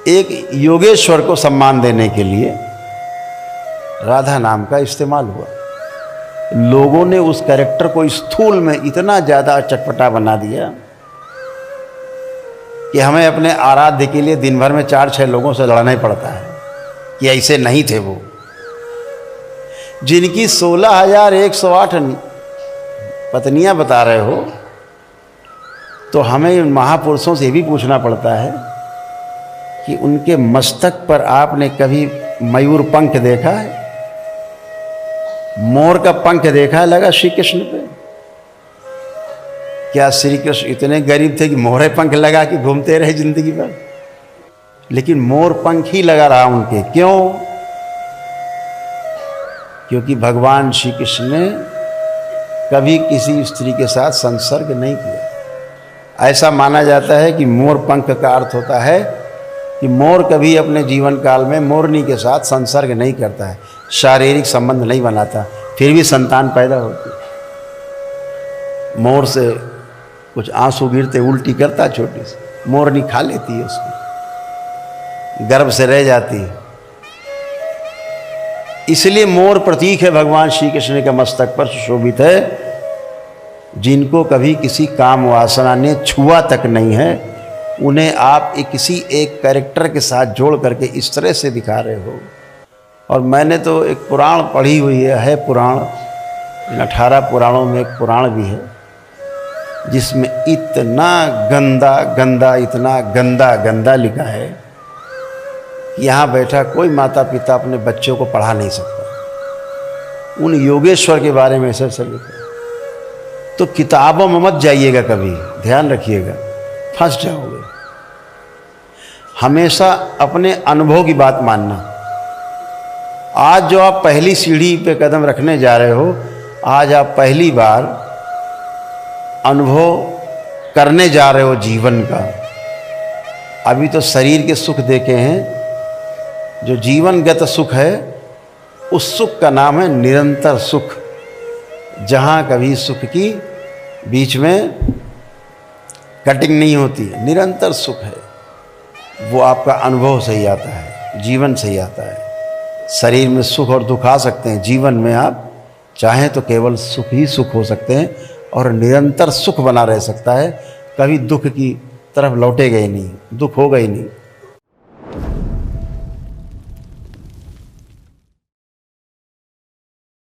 एक योगेश्वर को सम्मान देने के लिए राधा नाम का इस्तेमाल हुआ। लोगों ने उस कैरेक्टर को स्थूल में इतना ज़्यादा चटपटा बना दिया कि हमें अपने आराध्य के लिए दिन भर में 4-6 लोगों से लड़ना ही पड़ता है कि ऐसे नहीं थे वो, जिनकी 16,108 पत्नियां बता रहे हो। तो हमें उन महापुरुषों से भी पूछना पड़ता है कि उनके मस्तक पर आपने कभी मयूर पंख देखा है? मोर का पंख देखा है लगा श्री कृष्ण पे? क्या श्री कृष्ण इतने गरीब थे कि मोरे पंख लगा के घूमते रहे जिंदगी भर? लेकिन मोर पंख ही लगा रहा उनके। क्यों? क्योंकि भगवान श्री कृष्ण ने कभी किसी स्त्री के साथ संसर्ग नहीं किया। ऐसा माना जाता है कि मोर पंख का अर्थ होता है कि मोर कभी अपने जीवन काल में मोरनी के साथ संसर्ग नहीं करता है, शारीरिक संबंध नहीं बनाता, फिर भी संतान पैदा होती। मोर से कुछ आंसू गिरते उल्टी करता छोटी सी, मोरनी खा लेती है उसको, गर्भ से रह जाती है। इसलिए मोर प्रतीक है भगवान श्री कृष्ण के मस्तक पर सुशोभित है। जिनको कभी किसी काम वासना ने छुआ तक नहीं है, उन्हें आप किसी एक कैरेक्टर के साथ जोड़ करके इस तरह से दिखा रहे हो। और मैंने तो एक पुराण पढ़ी हुई है पुराण, इन 18 पुराणों में एक पुराण भी है जिसमें इतना गंदा गंदा, इतना गंदा गंदा लिखा है कि यहाँ बैठा कोई माता पिता अपने बच्चों को पढ़ा नहीं सकता। उन योगेश्वर के बारे में ऐसे लिखा। तो किताबों में मत जाइएगा कभी, ध्यान रखिएगा, फंस जाओगे। हमेशा अपने अनुभव की बात मानना। आज जो आप पहली सीढ़ी पे कदम रखने जा रहे हो, आज आप पहली बार अनुभव करने जा रहे हो जीवन का। अभी तो शरीर के सुख देखे हैं, जो जीवनगत सुख है उस सुख का नाम है निरंतर सुख, जहाँ कभी सुख की बीच में कटिंग नहीं होती है। निरंतर सुख है वो आपका अनुभव से ही आता है, जीवन से ही आता है। शरीर में सुख और दुख आ सकते हैं, जीवन में आप चाहें तो केवल सुख ही सुख हो सकते हैं और निरंतर सुख बना रह सकता है। कभी दुख की तरफ लौटेगा ही नहीं, दुख होगा ही नहीं।